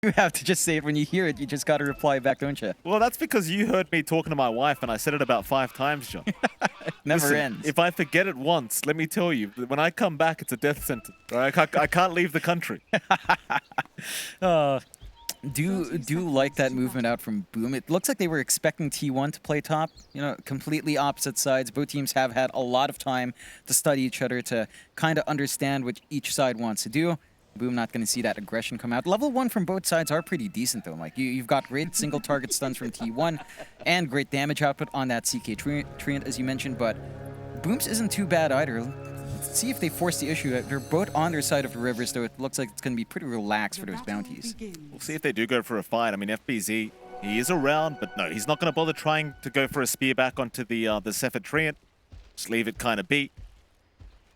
You have to just say it when you hear it. You just got to reply back, don't you? Well, that's because you heard me talking to my wife, and I said it about 5 times, John. Never Listen, ends. If I forget it once, let me tell you, when I come back, it's a death sentence. Right? I can't leave the country. Do like that movement out from Boom. It looks like they were expecting T1 to play top. You know, completely opposite sides. Both teams have had a lot of time to study each other, to kind of understand what each side wants to do. Boom not going to see that aggression come out. Level 1 from both sides are pretty decent, though. Like, you've got great single target stuns from T1 and great damage output on that CK Treant, as you mentioned, but Boom's isn't too bad either. Let's see if they force the issue. They're both on their side of the rivers, though it looks like it's going to be pretty relaxed for those bounties. We'll see if they do go for a fight. I mean, FBZ, he is around, but no, he's not going to bother trying to go for a spear back onto the Zephyr Treant. Just leave it kind of be.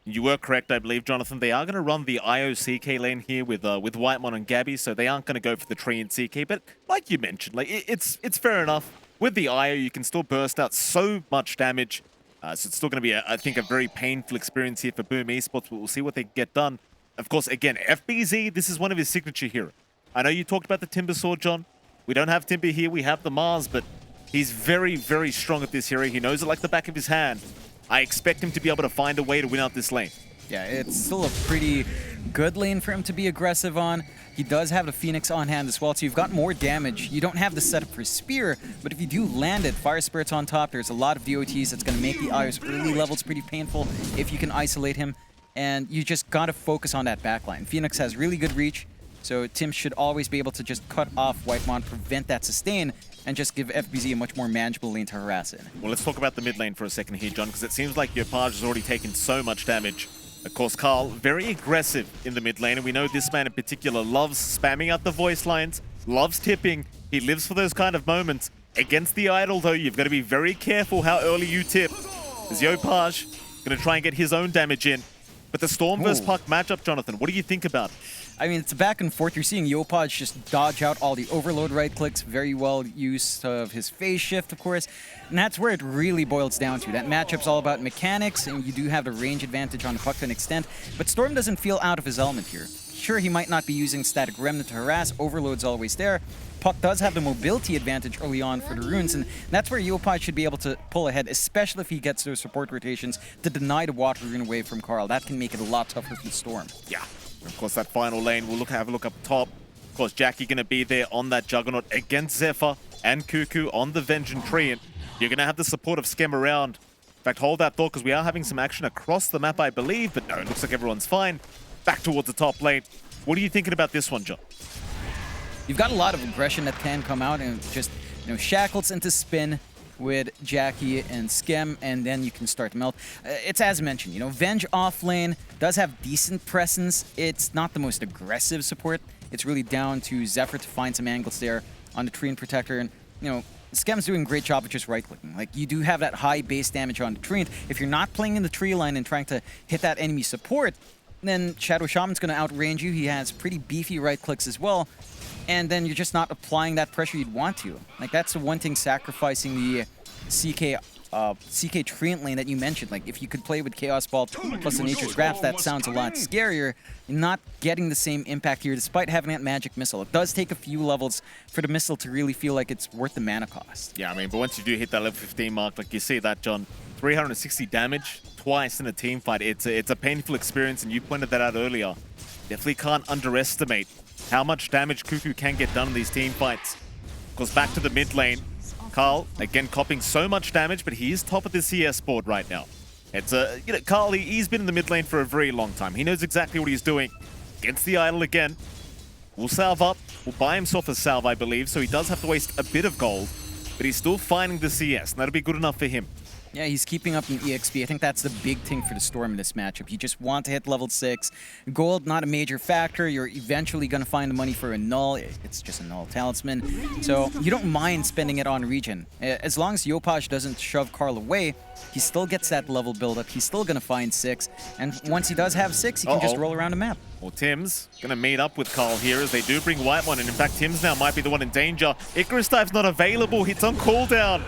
You were correct, I believe, Jonathan. They are going to run the IO-CK lane here with Whitemon and Gabby, so they aren't going to go for the Treant CK. But like you mentioned, like it's fair enough. With the IO, you can still burst out so much damage. So it's still going to be, I think, a very painful experience here for Boom Esports, but we'll see what they get done. Of course, again, FBZ, this is one of his signature heroes. I know you talked about the Timber Sword, John. We don't have Timber here, we have the Mars, but he's very, very strong at this hero. He knows it like the back of his hand. I expect him to be able to find a way to win out this lane. Yeah, it's still a pretty good lane for him to be aggressive on. He does have the Phoenix on hand as well, so you've got more damage. You don't have the setup for Spear, but if you do land it, Fire Spirit's on top. There's a lot of DOTs that's going to make the IO's early levels pretty painful if you can isolate him. And you just got to focus on that backline. Phoenix has really good reach, so Tim should always be able to just cut off Whitemon, prevent that sustain, and just give FBZ a much more manageable lane to harass in. Well, let's talk about the mid lane for a second here, John, because it seems like Yopaj has already taken so much damage. Of course, Carl, very aggressive in the mid lane, and we know this man in particular loves spamming out the voice lines, loves tipping. He lives for those kind of moments. Against the idol, though, you've got to be very careful how early you tip. As Yopaj going to try and get his own damage in. But the Storm vs. Puck matchup, Jonathan, what do you think about it? I mean, it's a back and forth. You're seeing Yopaj just dodge out all the overload right clicks. Very well used of his phase shift, of course. And that's where it really boils down to. That matchup's all about mechanics, and you do have the range advantage on the Puck to an extent. But Storm doesn't feel out of his element here. Sure, he might not be using Static Remnant to harass. Overload's always there. Puck does have the mobility advantage early on for the runes, and that's where Yopaj should be able to pull ahead, especially if he gets those support rotations to deny the water rune away from Carl. That can make it a lot tougher for the Storm. Yeah. Of course, that final lane, we'll have a look up top. Of course, Jackie going to be there on that Juggernaut against Zephyr and Cuckoo on the Vengeance Treant. You're going to have the support of Skem around. In fact, hold that thought, because we are having some action across the map, I believe. But no, it looks like everyone's fine. Back towards the top lane. What are you thinking about this one, John? You've got a lot of aggression that can come out, and just, shackles into spin with Jackie and Skem, and then you can start to melt. It's as mentioned, Venge off lane does have decent presence. It's not the most aggressive support. It's really down to Zephyr to find some angles there on the Treant Protector, and, Skem's doing a great job of just right-clicking. Like, you do have that high base damage on the Treant. If you're not playing in the tree line and trying to hit that enemy support, then Shadow Shaman's going to outrange you. He has pretty beefy right clicks as well. And then you're just not applying that pressure you'd want to. Like, that's the one thing sacrificing the CK Treant lane that you mentioned. Like, if you could play with Chaos Ball plus the Nature's Grasp, that sounds a lot scarier. You're not getting the same impact here despite having that magic missile. It does take a few levels for the missile to really feel like it's worth the mana cost. Yeah, I mean, but once you do hit that level 15 mark, like you see that, John, 360 damage twice in a team fight. It's a painful experience, and you pointed that out earlier. Definitely can't underestimate how much damage Cuckoo can get done in these team fights. Goes back to the mid lane. Carl, again, copping so much damage, but he is top of the CS board right now. It's Carl, he's been in the mid lane for a very long time. He knows exactly what he's doing. Against the idol again. Will salve up. Will buy himself a salve, I believe, so he does have to waste a bit of gold, but he's still finding the CS, and that'll be good enough for him. Yeah, he's keeping up in EXP. I think that's the big thing for the Storm in this matchup. You just want to hit level 6. Gold, not a major factor. You're eventually going to find the money for a null. It's just a null talisman. So you don't mind spending it on regen. As long as Yopaj doesn't shove Carl away, he still gets that level build-up. He's still going to find 6. And once he does have 6, he can just roll around the map. Well, Tim's going to meet up with Carl here as they do bring Whitemon. And in fact, Tim's now might be the one in danger. Icarus Dive's not available. It's on cooldown.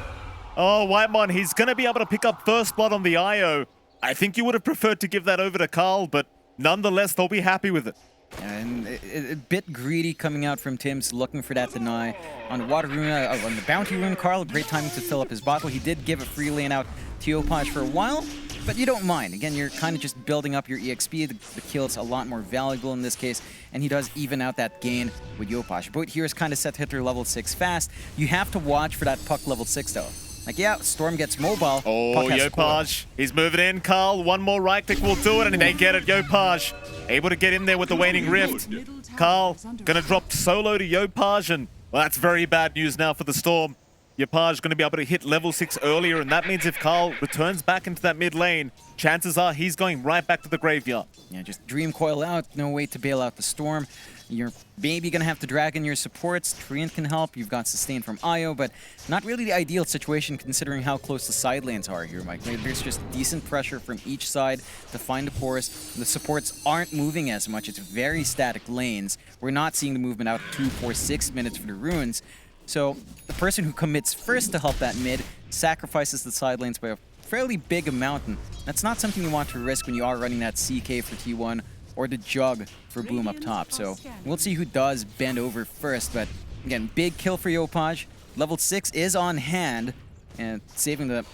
Oh, Whitemon, he's going to be able to pick up first blood on the IO. I think you would have preferred to give that over to Carl, but nonetheless, they'll be happy with it. And a bit greedy coming out from Tim's, looking for that deny. On the Water Rune, on the Bounty Rune, Carl, great timing to fill up his bottle. He did give a free lane out to Yopaj for a while, but you don't mind. Again, you're kind of just building up your EXP. The kill's a lot more valuable in this case, and he does even out that gain with Yopaj. Boat here is kind of set to hit her level 6 fast. You have to watch for that puck level 6, though. Like, yeah, Storm gets mobile. Oh, Yopaj, he's moving in, Carl. One more right click will do it, and they get it. Yopaj able to get in there with the Waning Rift. Carl gonna drop solo to Yopaj, and well, that's very bad news now for the Storm. Yopaj going to be able to hit level 6 earlier, and that means if Carl returns back into that mid lane, chances are he's going right back to the graveyard. Yeah, just Dream Coil out, no way to bail out the Storm. You're maybe going to have to drag in your supports. Treant can help. You've got Sustain from Io, but not really the ideal situation considering how close the side lanes are here, Mike. There's just decent pressure from each side to find the cores. The supports aren't moving as much. It's very static lanes. We're not seeing the movement out 2, 4, 6 minutes for the runes. So the person who commits first to help that mid sacrifices the side lanes by a fairly big amount, and that's not something you want to risk when you are running that CK for T1 or the Jug for Boom up top. So we'll see who does bend over first, but again, big kill for Yopaj. Level 6 is on hand, and saving the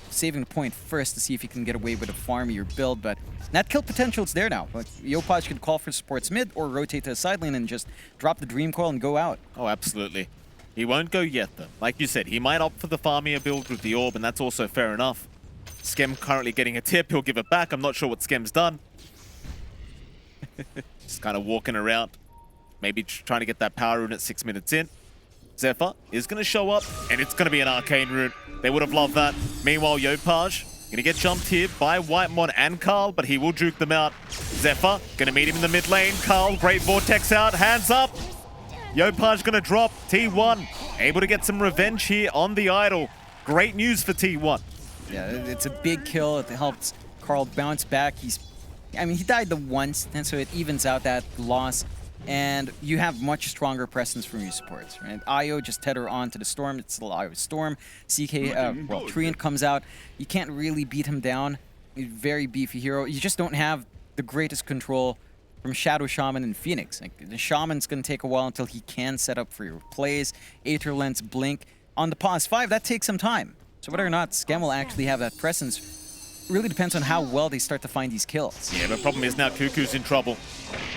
point first to see if he can get away with a farmier build, but that kill potential is there now. Like, Yopaj could call for supports mid or rotate to a side lane and just drop the Dream Coil and go out. Oh, absolutely. He won't go yet, though. Like you said, he might opt for the farmier build with the orb, and that's also fair enough. Skem currently getting a tip. He'll give it back. I'm not sure what Skem's done. Just kind of walking around. Maybe trying to get that power rune at 6 minutes in. Zephyr is going to show up, and it's going to be an arcane rune. They would have loved that. Meanwhile, Yopaj going to get jumped here by Whitemon and Carl, but he will juke them out. Zephyr going to meet him in the mid lane. Carl, great Vortex out. Hands up. Yopaj gonna drop. T1 able to get some revenge here on the idol. Great news for T1. Yeah, it's a big kill. It helps Carl bounce back. I mean, he died the once, and so it evens out that loss. And you have much stronger presence from your supports, right? Io just tether on to the Storm. It's still Io's Storm. CK, well, Treant comes out. You can't really beat him down. He's a very beefy hero. You just don't have the greatest control from Shadow Shaman and Phoenix. Like, the Shaman's going to take a while until he can set up for your plays. Aether Lens, Blink. On the pause 5, that takes some time. So whether or not Skem will actually have that presence really depends on how well they start to find these kills. Yeah, but problem is now Cuckoo's in trouble.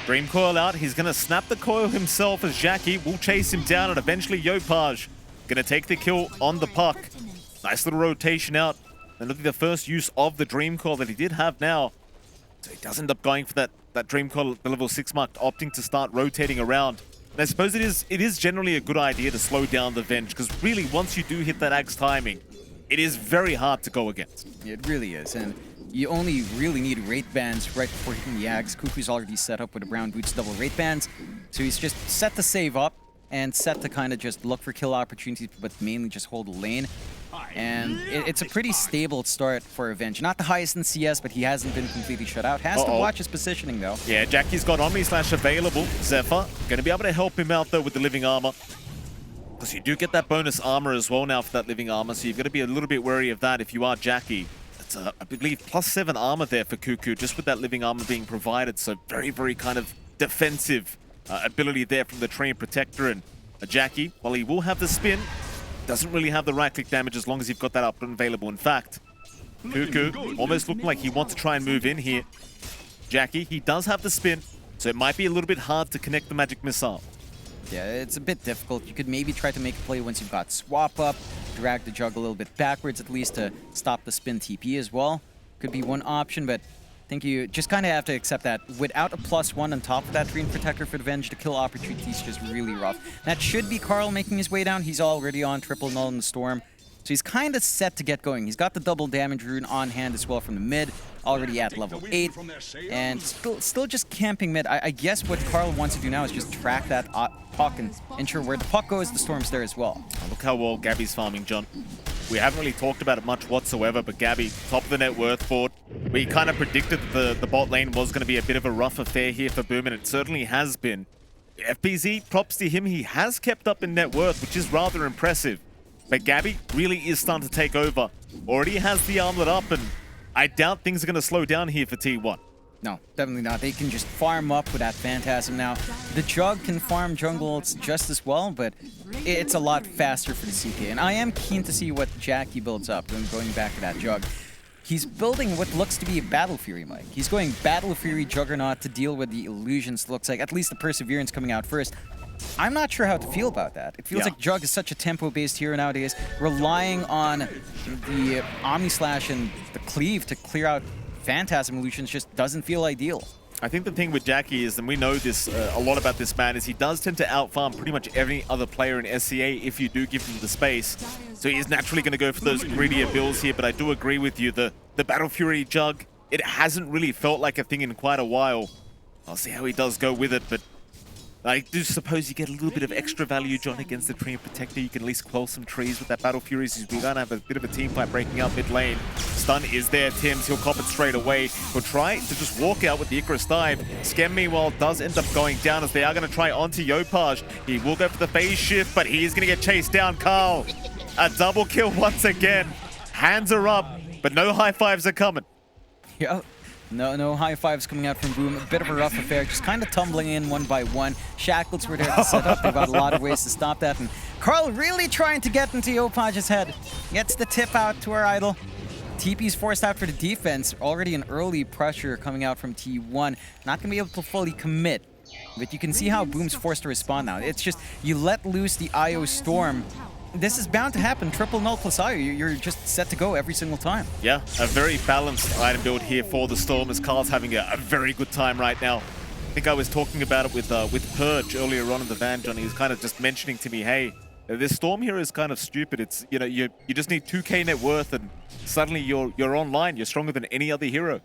Dream Coil out. He's going to snap the coil himself as Jackie will chase him down, and eventually Yopaj going to take the kill on the puck. Nice little rotation out. And look at the first use of the Dream Coil that he did have now. So he does end up going for that Dream Coil at the level 6 mark, opting to start rotating around. And I suppose it is generally a good idea to slow down the Venge, because really once you do hit that Axe timing, it is very hard to go against. It really is, and you only really need rate bands right before hitting the Axe. Cuckoo's already set up with the Brown Boots double rate bands, so he's just set to save up and set to kind of just look for kill opportunities, but mainly just hold the lane. And it's a pretty stable start for Avenge. Not the highest in CS, but he hasn't been completely shut out. Has to watch his positioning, though. Yeah, Jackie's got Omni Slash available. Zephyr going to be able to help him out, though, with the Living Armor. Because you do get that bonus armor as well now for that Living Armor, so you've got to be a little bit wary of that if you are Jackie. It's, I believe, +7 armor there for Cuckoo, just with that Living Armor being provided. So very, very kind of defensive ability there from the Train Protector. And Jackie, while he will have the spin, doesn't really have the right-click damage as long as you've got that up and available. In fact, Cuckoo almost looking like he wants to try and move in here. Jackie, he does have the spin, so it might be a little bit hard to connect the magic missile. Yeah, it's a bit difficult. You could maybe try to make a play once you've got swap up, drag the Jug a little bit backwards at least to stop the spin TP as well. Could be one option, but I think you just kind of have to accept that without a +1 on top of that Dream Protector for the Venge, the kill opportunity is just really rough. That should be Carl making his way down. He's already on triple null in the Storm. So he's kind of set to get going. He's got the double damage rune on hand as well from the mid, already at level 8. And still just camping mid. I guess what Carl wants to do now is just track that puck and ensure where the puck goes, the Storm's there as well. Oh, look how well Gabby's farming, John. We haven't really talked about it much whatsoever, but Gabby, top of the net worth board. We kind of predicted that the bot lane was going to be a bit of a rough affair here for Boom, and it certainly has been. FBZ, props to him, he has kept up in net worth, which is rather impressive. But Gabby really is starting to take over. Already has the armlet up, and I doubt things are going to slow down here for T1. No, definitely not. They can just farm up with that Phantasm now. The Jug can farm jungles just as well, but it's a lot faster for the CK. And I am keen to see what Jackie builds up, going back to that Jug. He's building what looks to be a Battle Fury, Mike. He's going Battle Fury Juggernaut to deal with the illusions, looks like. At least the Perseverance coming out first. I'm not sure how to feel about that. It feels like Jug is such a tempo-based hero nowadays, relying on the Omni Slash and the Cleave to clear out Phantasm illusions just doesn't feel ideal. I think the thing with Jackie is, and we know this a lot about this man, is he does tend to out-farm pretty much every other player in SCA if you do give him the space. So he is naturally going to go for those greedier builds here, but I do agree with you. The Battle Fury Jug, it hasn't really felt like a thing in quite a while. I'll see how he does go with it, but I do suppose you get a little bit of extra value, John, against the Tree and Protector. You can at least quell some trees with that Battle Fury, since we're going to have a bit of a team fight breaking up mid lane. Stun is there, Tim's. He'll cop it straight away. He'll try to just walk out with the Icarus dive. Skem, meanwhile, does end up going down as they are going to try onto Yopaj. He will go for the phase shift, but he is going to get chased down. Carl, a double kill once again. Hands are up, but no high fives are coming. Yeah. No high fives coming out from Boom. A bit of a rough affair, just kind of tumbling in one by one. Shackles were there to set up. They've got a lot of ways to stop that. And Carl really trying to get into Yopaj's head. Gets the tip out to our idol. TP's forced out for the defense. Already an early pressure coming out from T1. Not going to be able to fully commit. But you can see how Boom's forced to respond now. It's just, you let loose the IO Storm. This is bound to happen. Triple null plus IO. You're just set to go every single time. Yeah, a very balanced item build here for the Storm, as Carl's having a very good time right now. I think I was talking about it with Purge earlier on in the van, Johnny. He was kind of just mentioning to me, hey, this Storm here is kind of stupid. It's, you know, you just need 2k net worth and suddenly you're online. You're stronger than any other hero.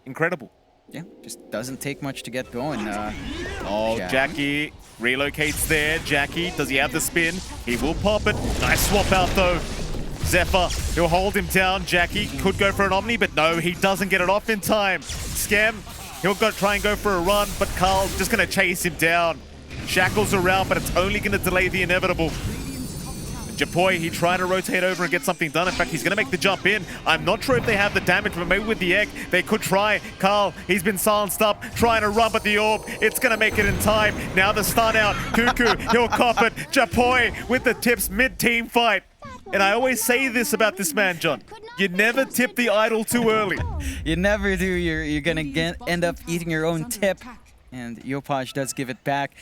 Incredible. Yeah, just doesn't take much to get going. Jackie relocates there. Jackie, does he have the spin? He will pop it. Nice swap out though. Zephyr, he'll hold him down. Jackie could go for an Omni, but no, he doesn't get it off in time. Skem, he'll try and go for a run, but Carl's just going to chase him down. Shackles around, but it's only going to delay the inevitable. Japoy, he tried to rotate over and get something done. In fact, he's going to make the jump in. I'm not sure if they have the damage, but maybe with the egg, they could try. Carl, he's been silenced up, trying to run at the orb. It's going to make it in time. Now the stun out. Cuckoo, he'll cop it. Japoy with the tips mid-team fight. And I always say this about this man, John. You never tip the idol too early. You never do. You're going to end up eating your own tip. And Yopaj does give it back.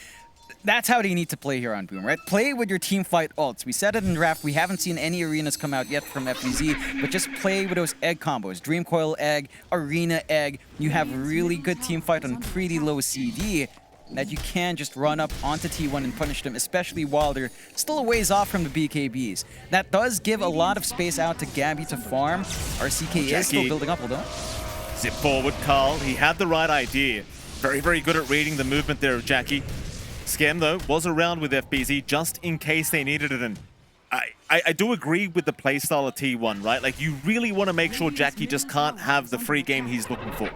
That's how they need to play here on Boom, right? Play with your team fight ults. We said it in draft. We haven't seen any arenas come out yet from FBZ, but just play with those egg combos. Dream Coil egg, arena egg. You have really good team fight on pretty low CD that you can just run up onto T1 and punish them, especially while they're still a ways off from the BKBs. That does give a lot of space out to Gabby to farm. Our CK is still building up, hold on. Zip forward, Carl. He had the right idea. Very, very good at reading the movement there of Jackie. Skem, though, was around with FBZ just in case they needed it. And I do agree with the playstyle of T1, right? Like, you really want to make sure Jackie just can't have the free game he's looking for.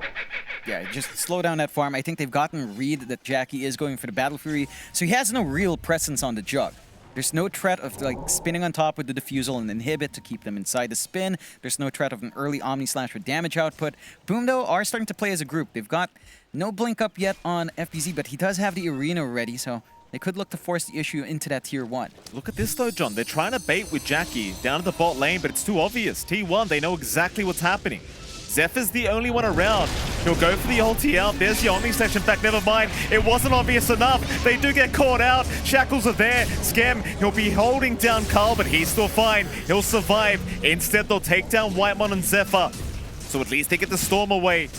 Yeah, just slow down that farm. I think they've gotten read that Jackie is going for the Battle Fury, so he has no real presence on the Jug. There's no threat of like spinning on top with the Diffusal and Inhibit to keep them inside the spin. There's no threat of an early Omni Slash with damage output. Boom, though, are starting to play as a group. They've got no blink up yet on FBZ, but he does have the arena ready, so they could look to force the issue into that tier 1. Look at this though, John. They're trying to bait with Jackie down to the bot lane, but it's too obvious. T1, they know exactly what's happening. Zephyr's the only one around. He'll go for the ulti out. There's the Omni Slash. In fact, never mind. It wasn't obvious enough. They do get caught out. Shackles are there. Skem, he'll be holding down Carl, but he's still fine. He'll survive. Instead, they'll take down Whitemon and Zephyr. So at least they get the Storm away.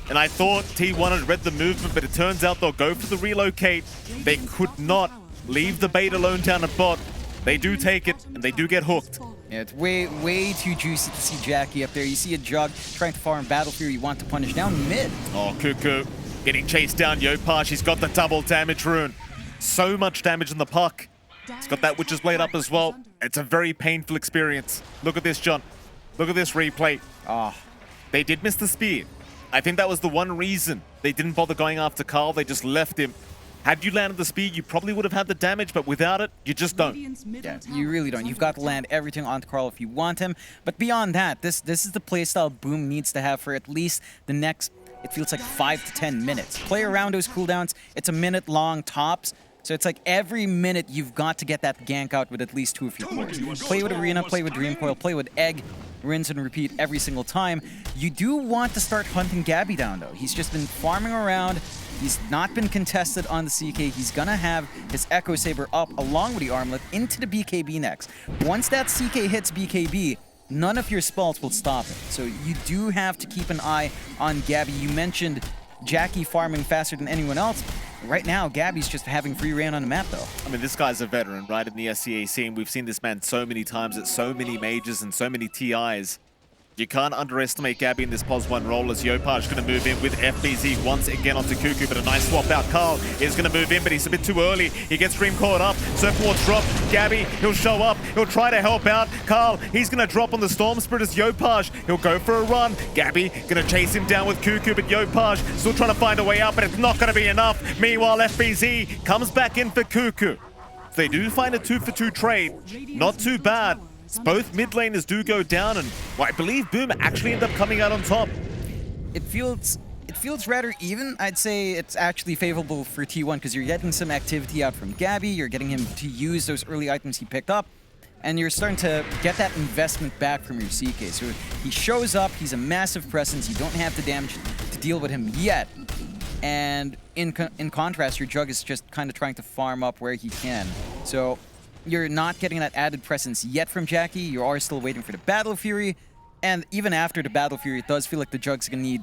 And I thought T1 had read the movement, but it turns out they'll go for the relocate. They could not leave the bait alone down at bot. They do take it, and they do get hooked. Yeah, it's way too juicy to see Jackie up there. You see a Jug trying to farm Battle Fury. You want to punish down mid. Oh, Cuckoo getting chased down. Yopaj, he's got the double damage rune. So much damage in the puck. He's got that Witch's Blade up as well. It's a very painful experience. Look at this, John. Look at this replay. They did miss the spear. I think that was the one reason they didn't bother going after Carl. They just left him. Had you landed the speed, you probably would have had the damage, but without it, you just don't. Yeah, you really don't. You've got to land everything onto Carl if you want him. But beyond that, this is the playstyle Boom needs to have for at least the next it feels like 5 to 10 minutes. Play around those cooldowns, it's a minute long tops. So it's like every minute you've got to get that gank out with at least 2 of your cores. Play with Arena, play with Dream Coil, play with Egg, rinse and repeat every single time. You do want to start hunting Gabby down though. He's just been farming around. He's not been contested on the CK. He's gonna have his Echo Saber up along with the Armlet into the BKB next. Once that CK hits BKB, none of your spells will stop it. So you do have to keep an eye on Gabby. You mentioned Jackie farming faster than anyone else. Right now, Gabby's just having free reign on the map, though. I mean, this guy's a veteran, right, in the SCA scene. We've seen this man so many times at so many majors and so many TIs. You can't underestimate Gabby in this POS 1 role as Yopaj going to move in with FBZ once again onto Cuckoo, but a nice swap out. Carl is going to move in, but he's a bit too early. He gets Dream caught up. Surfboard's dropped. Gabby, he'll show up. He'll try to help out. Carl, he's going to drop on the Storm Spirit as Yopaj. He'll go for a run. Gabby going to chase him down with Cuckoo, but Yopaj still trying to find a way out, but it's not going to be enough. Meanwhile, FBZ comes back in for Cuckoo. They do find a 2-for-2 trade. Not too bad. Both mid laners do go down, and well, I believe Boom actually end up coming out on top. It feels rather even. I'd say it's actually favorable for T1 because you're getting some activity out from Gabby. You're getting him to use those early items he picked up, and you're starting to get that investment back from your CK. So he shows up. He's a massive presence. You don't have the damage to deal with him yet. And in contrast, your Jug is just kind of trying to farm up where he can. So you're not getting that added presence yet from Jackie. You are still waiting for the Battle Fury. And even after the Battle Fury, it does feel like the Jug's gonna need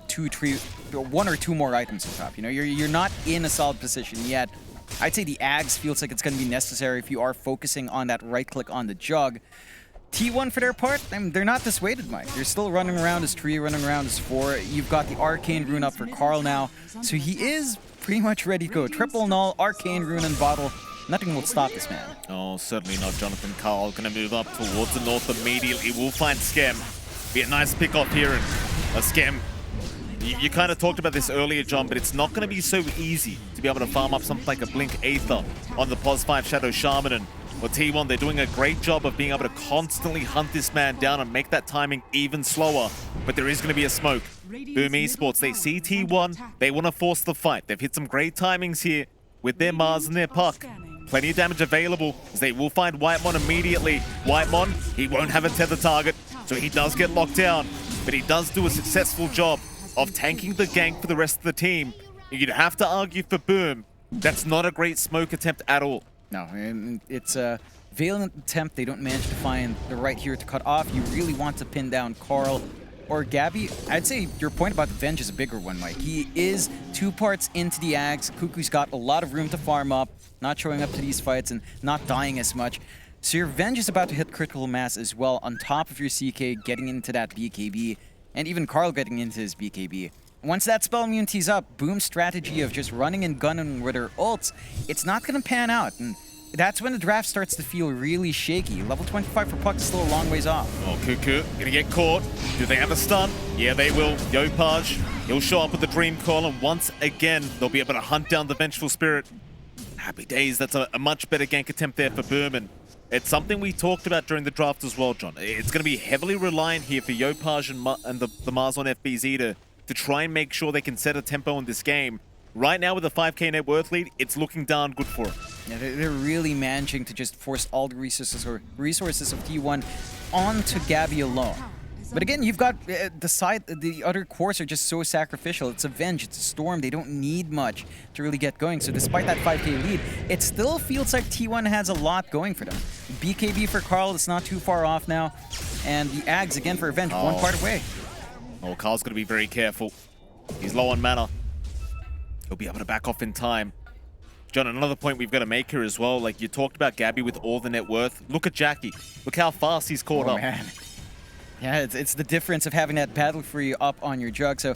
1 or 2 more items on top. You know, you're not in a solid position yet. I'd say the Ags feels like it's gonna be necessary if you are focusing on that right click on the Jug. T1 for their part, I mean, they're not dissuaded, Mike. They're still running around as 3, running around as 4. You've got the Arcane Rune up for Carl now. So he is pretty much ready to go. Triple Null, Arcane Rune and Bottle. Nothing will stop this man. Oh, certainly not. Jonathan Carl going to move up towards the north immediately. We'll find Skem. Be a nice pick off here. And Skem, you kind of talked about this earlier, John, but it's not going to be so easy to be able to farm up something like a Blink Aether on the POS 5 Shadow Shaman. And for T1, they're doing a great job of being able to constantly hunt this man down and make that timing even slower. But there is going to be a smoke. Boom Esports, they see T1. They want to force the fight. They've hit some great timings here with their Mars and their Puck. Plenty of damage available, as they will find Whitemon immediately. Whitemon, he won't have a tether target, so he does get locked down. But he does do a successful job of tanking the gank for the rest of the team. You'd have to argue for Boom. That's not a great smoke attempt at all. No, and it's a valiant attempt. They don't manage to find the right hero to cut off. You really want to pin down Carl or Gabby. I'd say your point about the Venge is a bigger one, Mike. He is 2 parts into the Ags. Cuckoo's got a lot of room to farm up, not showing up to these fights and not dying as much. So your Venge is about to hit critical mass as well, on top of your CK getting into that BKB, and even Carl getting into his BKB. Once that spell immunity's up, Boom's strategy of just running and gunning with her ults, it's not going to pan out. And that's when the draft starts to feel really shaky. Level 25 for Puck is still a long ways off. Oh, Cuckoo gonna get caught. Do they have a stun? Yeah, they will. Yopaj, he'll show up with the Dream Call, and once again, they'll be able to hunt down the Vengeful Spirit. Happy days. That's a much better gank attempt there for Boom, and it's something we talked about during the draft as well, John. It's going to be heavily reliant here for Yopaj and the Mars on FBZ to try and make sure they can set a tempo in this game. Right now with a 5k net worth lead, it's looking darn good for them. Yeah, they're really managing to just force all the resources of T1 onto Gabby alone. But again, you've got the other cores are just so sacrificial. It's a Venge, it's a Storm. They don't need much to really get going. So despite that 5k lead, it still feels like T1 has a lot going for them. BKB for Carl is not too far off now. And the Ags again for Venge, 1 part away. Oh, Carl's going to be very careful. He's low on mana. He'll be able to back off in time. John, another point we've got to make here as well. Like, you talked about Gabby with all the net worth. Look at Jackie. Look how fast he's caught up. Man. Yeah, it's the difference of having that battle free up on your Jug. So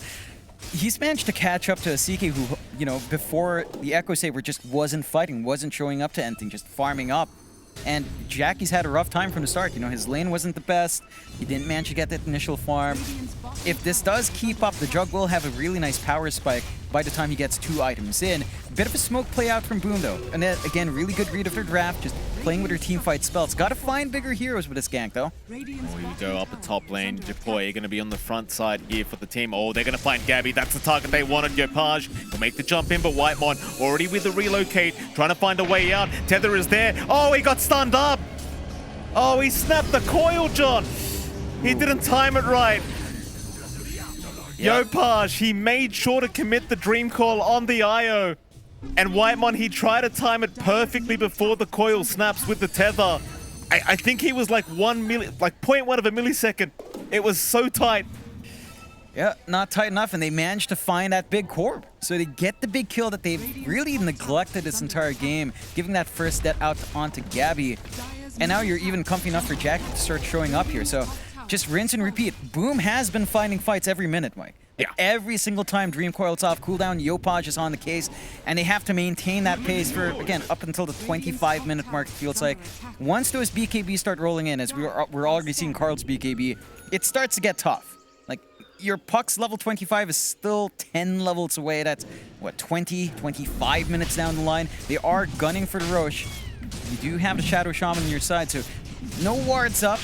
he's managed to catch up to a CK who, you know, before the Echo Saber just wasn't fighting, wasn't showing up to anything, just farming up. And Jackie's had a rough time from the start. You know, his lane wasn't the best. He didn't manage to get that initial farm. If this does keep up, the Jug will have a really nice power spike by the time he gets 2 items in. Bit of a smoke play out from Boom though. And then again, really good read of their draft, just playing with her team fight spells. Gotta find bigger heroes with this gank though. Oh, here we go up the top lane. Japoy going to be on the front side here for the team. Oh, they're going to find Gabby. That's the target they wanted. Yopaj will make the jump in, but Whitemon already with the relocate, trying to find a way out. Tether is there. Oh, he got stunned up. Oh, he snapped the coil, John. He didn't time it right. Yep. Yopaj, he made sure to commit the dream call on the IO. And Whitemon, he tried to time it perfectly before the coil snaps with the tether. I think he was like 0.1 of a millisecond. It was so tight. Yeah, not tight enough, and they managed to find that big corb. So they get the big kill that they've really neglected this entire game, giving that first death out onto Gabby. And now you're even comfy enough for Jackie to start showing up here. So just rinse and repeat. Boom has been finding fights every minute, Mike. Yeah. Every single time Dream Coil's off cooldown, Yopaj is on the case, and they have to maintain that pace for, again, up until the 25-minute mark, it feels like. Once those BKB start rolling in, as we're already seeing Karl's BKB, it starts to get tough. Like, your Puck's level 25 is still 10 levels away. That's, what, 20, 25 minutes down the line. They are gunning for the Roche. You do have the Shadow Shaman on your side, so no wards up.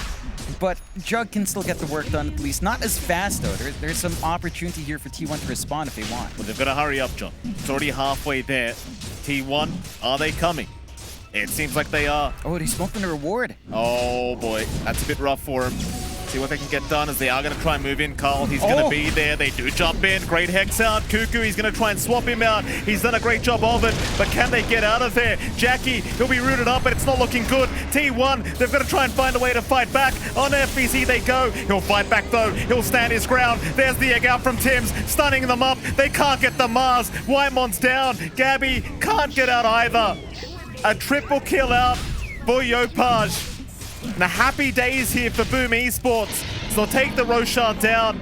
But Jug can still get the work done at least. Not as fast though. There's some opportunity here for T1 to respond if they want. Well, they've got to hurry up, John. It's already halfway there. T1, are they coming? It seems like they are. Oh, they smoked on the reward. Oh boy, that's a bit rough for him. See what they can get done as they are going to try and move in. Karl, he's going to be there. They do jump in. Great Hex out. Cuckoo, he's going to try and swap him out. He's done a great job of it, but can they get out of there? Jackie, he'll be rooted up, but it's not looking good. T1, they've got to try and find a way to fight back. On FBZ they go. He'll fight back though. He'll stand his ground. There's the egg out from Tim's, stunning them up. They can't get the Mars. Whitemon's down. Gabby can't get out either. A triple kill out for Yopaj. And a happy days here for Boom Esports. So they'll take the Roshan down.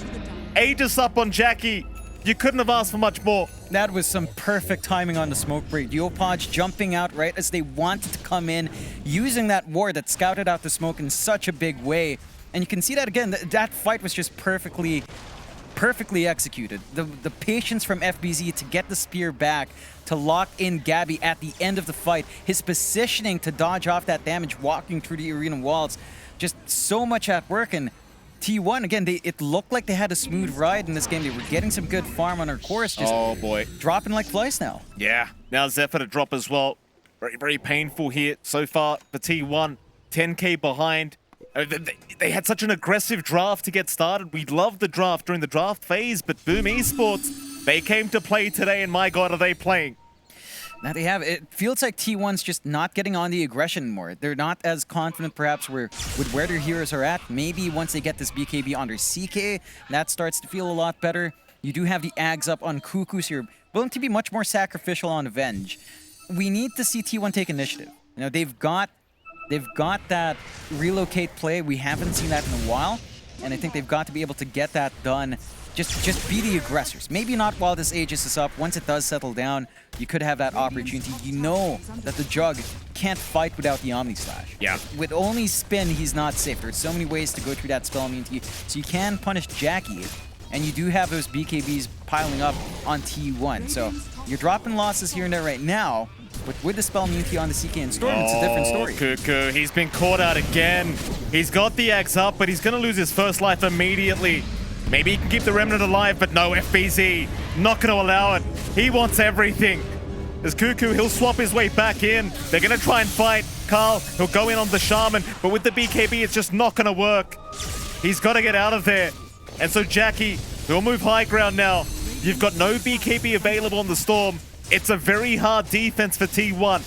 Aegis up on Jackie. You couldn't have asked for much more. That was some perfect timing on the smoke break. Yopaj jumping out right as they wanted to come in, using that ward that scouted out the smoke in such a big way. And you can see that again, that fight was just perfectly executed. The patience from FBZ to get the spear back, to lock in Gabby at the end of the fight, his positioning to dodge off that damage walking through the arena walls, just so much at work. And T1, again, it looked like they had a smooth ride in this game. They were getting some good farm on their course, just dropping like flies now. Yeah, now Zephyr to drop as well. Very, very painful here so far for T1. 10k behind. They had such an aggressive draft to get started. We loved the draft during the draft phase, but Boom Esports, they came to play today, and my God, are they playing. Now they have, it feels like T1's just not getting on the aggression anymore. They're not as confident perhaps with where their heroes are at. Maybe once they get this BKB under CK, that starts to feel a lot better. You do have the Ags up on Cuckoo, so you're willing to be much more sacrificial on Avenge. We need to see T1 take initiative. You know, they've got that relocate play. We haven't seen that in a while, and I think they've got to be able to get that done. Just be the aggressors. Maybe not while this Aegis is up. Once it does settle down, you could have that opportunity. You know that the Jug can't fight without the Omni Slash. Yeah. With only spin, he's not safe. There's so many ways to go through that spell immunity. So you can punish Jackie, and you do have those BKBs piling up on T1. So you're dropping losses here and there right now, but with the spell immunity on the CK and Storm, it's a different story. Cuckoo, he's been caught out again. He's got the axe up, but he's going to lose his first life immediately. Maybe he can keep the Remnant alive, but no, FBZ, not going to allow it. He wants everything. As Cuckoo, he'll swap his way back in. They're going to try and fight. Karl, he'll go in on the Shaman, but with the BKB, it's just not going to work. He's got to get out of there. And so Jackie, he'll move high ground now. You've got no BKB available on the Storm. It's a very hard defense for T1.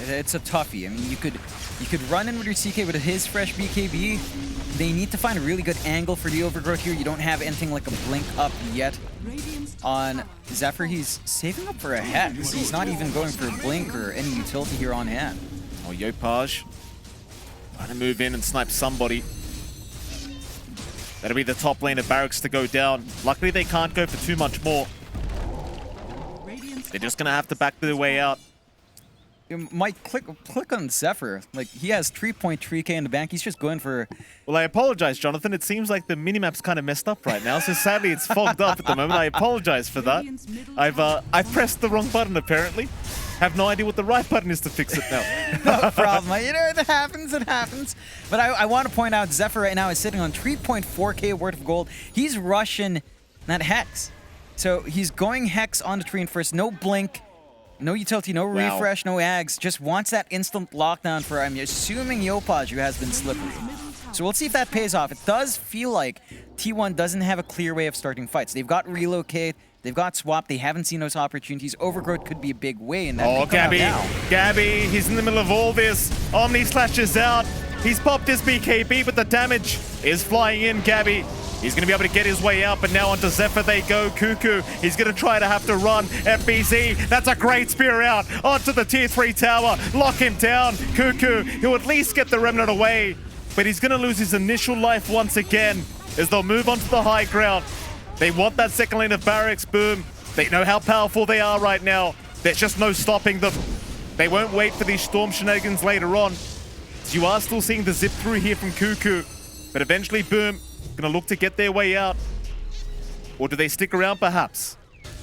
It's a toughie. I mean, you could run in with your CK with his fresh BKB. They need to find a really good angle for the overgrowth here. You don't have anything like a blink up yet. On Zephyr, he's saving up for a Hex. He's not even going for a blink or any utility here on hand. Oh, Yopaj trying to move in and snipe somebody. That'll be the top lane of Barracks to go down. Luckily, they can't go for too much more. They're just going to have to back their way out. Mike, click on Zephyr. Like, he has 3.3k in the bank. He's just going for... Well, I apologize, Jonathan. It seems like the minimap's kind of messed up right now, so sadly it's fogged up at the moment. I apologize for that. I've pressed the wrong button, apparently. Have no idea what the right button is to fix it now. No problem. You know, it happens. But I want to point out, Zephyr right now is sitting on 3.4k worth of gold. He's rushing that Hex. So he's going Hex on the Treant first. No blink. No utility, no refresh, no ags. Just wants that instant lockdown for, I'm assuming, Yopaj, who has been slippery. So we'll see if that pays off. It does feel like T1 doesn't have a clear way of starting fights. They've got Relocate, they've got Swap, they haven't seen those opportunities. Overgrowth could be a big way in that. Oh, Gabby, he's in the middle of all this. Omni slashes out. He's popped his BKB, but the damage is flying in, Gabby. He's going to be able to get his way out, but now onto Zephyr they go. Cuckoo, he's going to try to have to run. FBZ, that's a great spear out. Onto the tier 3 tower. Lock him down. Cuckoo, he'll at least get the Remnant away. But he's going to lose his initial life once again as they'll move onto the high ground. They want that second lane of barracks. Boom. They know how powerful they are right now. There's just no stopping them. They won't wait for these storm shenanigans later on. So you are still seeing the zip through here from Cuckoo. But eventually, Boom, gonna look to get their way out. Or do they stick around, perhaps?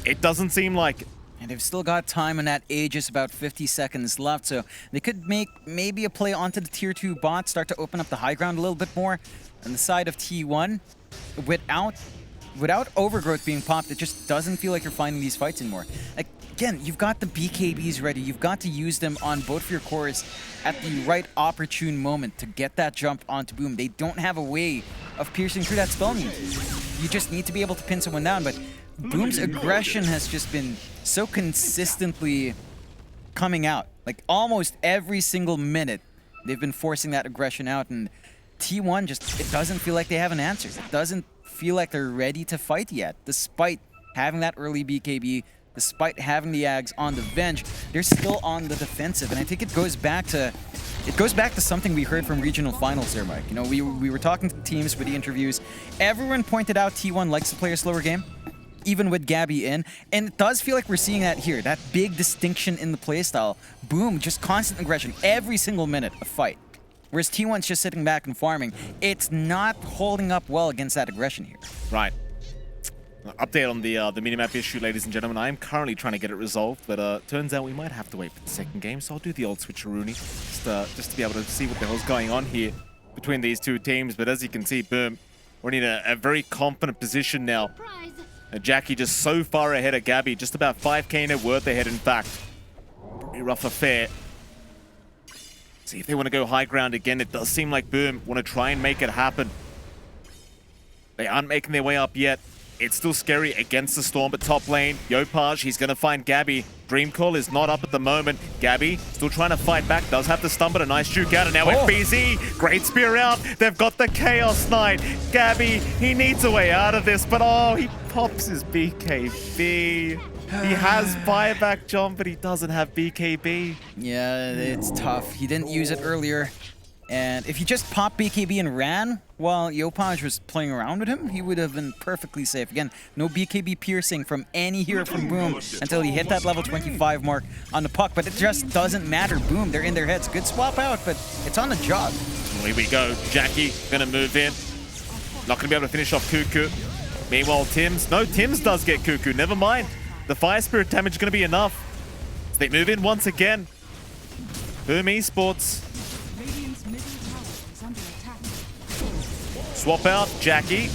It doesn't seem like it. And they've still got time on that Aegis, about 50 seconds left, so they could make maybe a play onto the tier 2 bot, start to open up the high ground a little bit more. On the side of T1, without Overgrowth being popped, it just doesn't feel like you're finding these fights anymore. Like, again, you've got the BKBs ready. You've got to use them on both of your cores at the right opportune moment to get that jump onto Boom. They don't have a way of piercing through that spell move. You just need to be able to pin someone down, but Boom's aggression has just been so consistently coming out. Like, almost every single minute, they've been forcing that aggression out, and T1 just, it doesn't feel like they have an answer. It doesn't feel like they're ready to fight yet, despite having that early BKB, despite having the Ags on the bench. They're still on the defensive, and I think it goes back to something we heard from regional finals there, Mike. You know, we were talking to teams with the interviews. Everyone pointed out T1 likes to play a slower game, even with Gabby in, and it does feel like we're seeing that here, that big distinction in the playstyle. Boom, just constant aggression every single minute of fight. Whereas T1's just sitting back and farming. It's not holding up well against that aggression here. Right. Update on the minimap issue, ladies and gentlemen. I am currently trying to get it resolved, but turns out we might have to wait for the second game, so I'll do the old switcheroony just to be able to see what the hell's going on here between these two teams. But as you can see, Boom, we're in a very confident position now. Jackie just so far ahead of Gabby, just about 5k net worth ahead, in fact. Pretty rough affair. See if they want to go high ground again. It does seem like Boom want to try and make it happen. They aren't making their way up yet. It's still scary against the Storm, but top lane, Yopaj, he's going to find Gabby. Dreamcall is not up at the moment. Gabby still trying to fight back, does have to stun, but a nice juke out, and now FBZ, great spear out. They've got the Chaos Knight. Gabby, he needs a way out of this, but oh, he pops his BKB. He has buyback jump, but he doesn't have BKB. Yeah, it's tough. He didn't use it earlier. And if he just popped BKB and ran while Yopaj was playing around with him, he would have been perfectly safe. Again, no BKB piercing from any hero from Boom until he hit that level 25 mark on the puck. But it just doesn't matter. Boom, they're in their heads. Good swap out, but it's on the job. Well, here we go. Jackie gonna move in. Not gonna be able to finish off Cuckoo. Meanwhile, Tims. No, Tims does get Cuckoo. Never mind. The Fire Spirit damage is gonna be enough. So they move in once again. Boom Esports. Swap out, Jackie.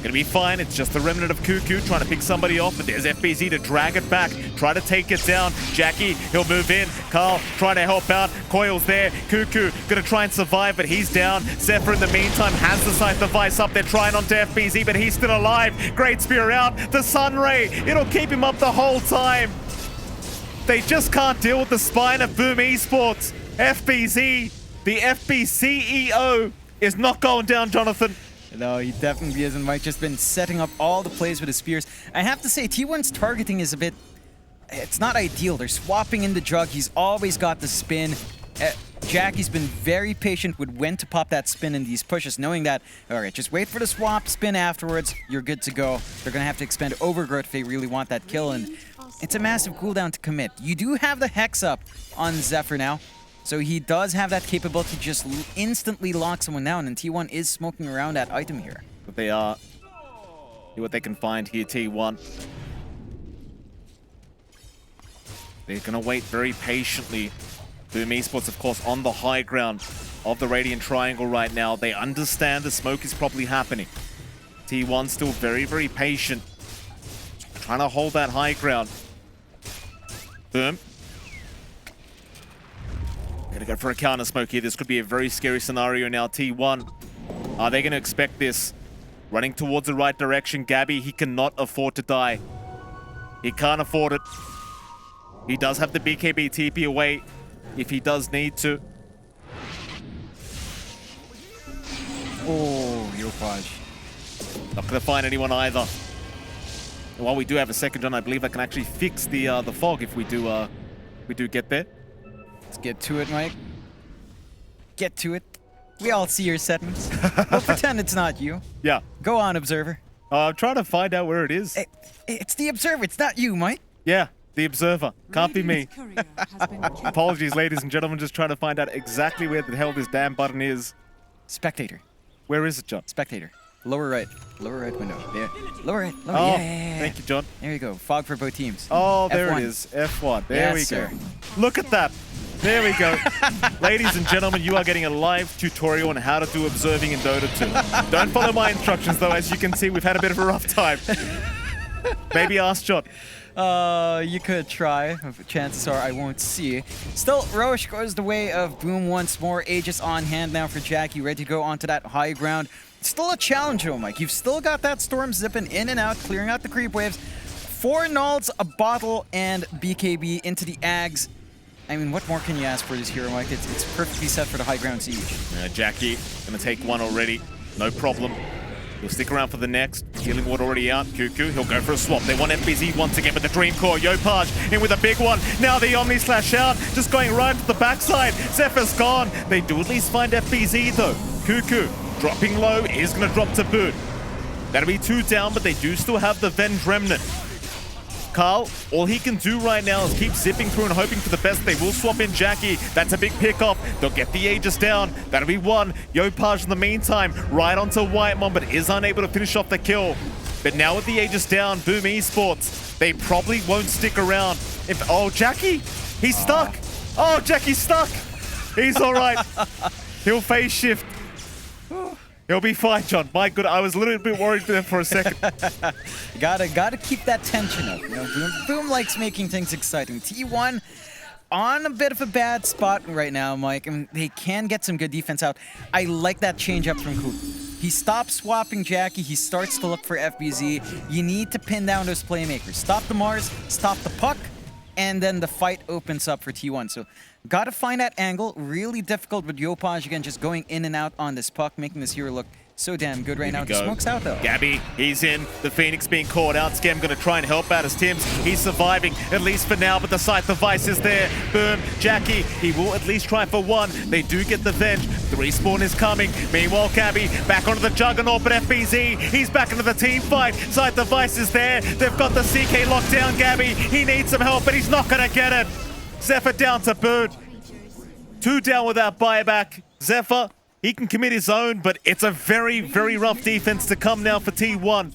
Gonna be fine, it's just the remnant of Cuckoo trying to pick somebody off, but there's FBZ to drag it back, try to take it down. Jackie, he'll move in. Carl trying to help out. Coil's there. Cuckoo gonna try and survive, but he's down. Zephyr in the meantime has the scythe device up. They're trying onto FBZ, but he's still alive. Great spear out. The Sun Ray, it'll keep him up the whole time. They just can't deal with the spine of Boom Esports. FBZ, the FB CEO, is not going down, Jonathan. No, he definitely isn't. Mike just been setting up all the plays with his spears. I have to say, T1's targeting is a bit... It's not ideal. They're swapping in the jug. He's always got the spin. Jackie's been very patient with when to pop that spin in these pushes, knowing that, all right, just wait for the swap, spin afterwards, you're good to go. They're going to have to expend Overgrowth if they really want that kill, and it's a massive cooldown to commit. You do have the Hex up on Zephyr now, so he does have that capability to just instantly lock someone down, and T1 is smoking around that item here. But they are... See what they can find here, T1. They're going to wait very patiently. Boom Esports, of course, on the high ground of the Radiant Triangle right now. They understand the smoke is probably happening. T1 still very, very patient. Trying to hold that high ground. Boom. Gonna go for a counter smoke here. This could be a very scary scenario now. T1, are they gonna expect this? Running towards the right direction. Gabby, he cannot afford to die. He can't afford it. He does have the BKB TP away if he does need to. Oh, Yopaj. Not gonna find anyone either. While we do have a second John, I believe I can actually fix the fog if we do get there. Let's get to it, Mike. Get to it. We all see your settings. We'll pretend it's not you. Yeah. Go on, Observer. I'm trying to find out where it is. It's the Observer. It's not you, Mike. Yeah, the Observer. Can't be me. Apologies, ladies and gentlemen. Just trying to find out exactly where the hell this damn button is. Spectator. Where is it, John? Spectator. Lower right. Lower right window. There. Lower right. Lower. Oh, Yeah. thank you, John. There you go. Fog for both teams. Oh, there F1. it is. F1. There we Yes, go. sir. Look at that. There we go. Ladies and gentlemen, you are getting a live tutorial on how to do observing in Dota 2. Don't follow my instructions, though. As you can see, we've had a bit of a rough time. Maybe ask John. You could try. Chances are I won't see. Still, Roche goes the way of Boom once more. Aegis on hand now for Jackie, ready to go onto that high ground. Still a challenge, though, Mike. You've still got that Storm zipping in and out, clearing out the creep waves. 4 nulls, a bottle, and BKB into the Ags. I mean, what more can you ask for this hero, Mike? It's perfectly set for the high ground siege. Jackie gonna take one already. No problem. He'll stick around for the next. Healing ward already out. Cuckoo, he'll go for a swap. They want FBZ once again with the Dream Core. Yopaj in with a big one. Now the Omni slash out. Just going right to the backside. Zephyr's gone. They do at least find FBZ though. Cuckoo dropping low is gonna drop to boot. That'll be 2 down, but they do still have the Venge Remnant. Carl, all he can do right now is keep zipping through and hoping for the best. They will swap in Jackie. That's a big pick-off. They'll get the Aegis down. That'll be 1. Yopaj in the meantime, right onto Whitemon, but is unable to finish off the kill. But now with the Aegis down, Boom Esports, they probably won't stick around. Oh, Jackie, he's stuck. Oh, Jackie's stuck. He's all right. He'll phase shift. He'll be fine, John. My good, I was a little bit worried there for a second. Gotta keep that tension up. You know, Boom likes making things exciting. T1 on a bit of a bad spot right now, Mike. I mean, they can get some good defense out. I like that change up from Coop. He stops swapping Jackie. He starts to look for FBZ. You need to pin down those playmakers. Stop the Mars, stop the puck, and then the fight opens up for T1. So gotta find that angle. Really difficult with Yopaj again, just going in and out on this puck, making this hero look so damn good right now. The smoke's out though. Gabby, he's in. The Phoenix being caught out. Skem gonna try and help out as Tim's. He's surviving, at least for now, but the sight device is there. Boom, Jackie, he will at least try for 1. They do get the Venge. The respawn is coming. Meanwhile, Gabby back onto the Juggernaut, but FBZ, he's back into the team fight. Sight device is there. They've got the CK locked down. Gabby, he needs some help, but he's not gonna get it. Zephyr down to boot. 2 down with that buyback. Zephyr, he can commit his own, but it's a very, very rough defense to come now for T1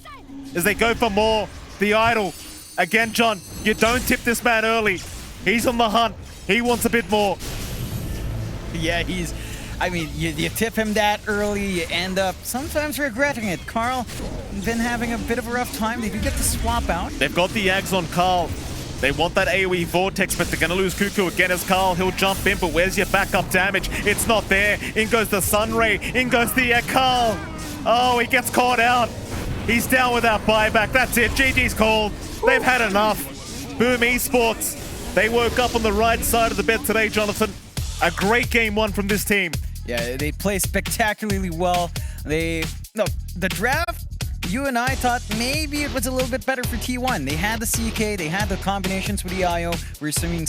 as they go for more. The Idol. Again, John, you don't tip this man early. He's on the hunt. He wants a bit more. Yeah, I mean, you tip him that early, you end up sometimes regretting it. Carl been having a bit of a rough time. They do get to swap out. They've got the Ags on Carl. They want that AoE Vortex, but they're going to lose Cuckoo again as Carl. He'll jump in, but where's your backup damage? It's not there. In goes the Sunray. In goes the Carl. Oh, he gets caught out. He's down with that buyback. That's it. GG's called. They've had enough. Boom Esports. They woke up on the right side of the bed today, Jonathan. A great game 1 from this team. Yeah, they play spectacularly well. The draft, you and I thought maybe it was a little bit better for T1. They had the CK, they had the combinations with the IO. We're assuming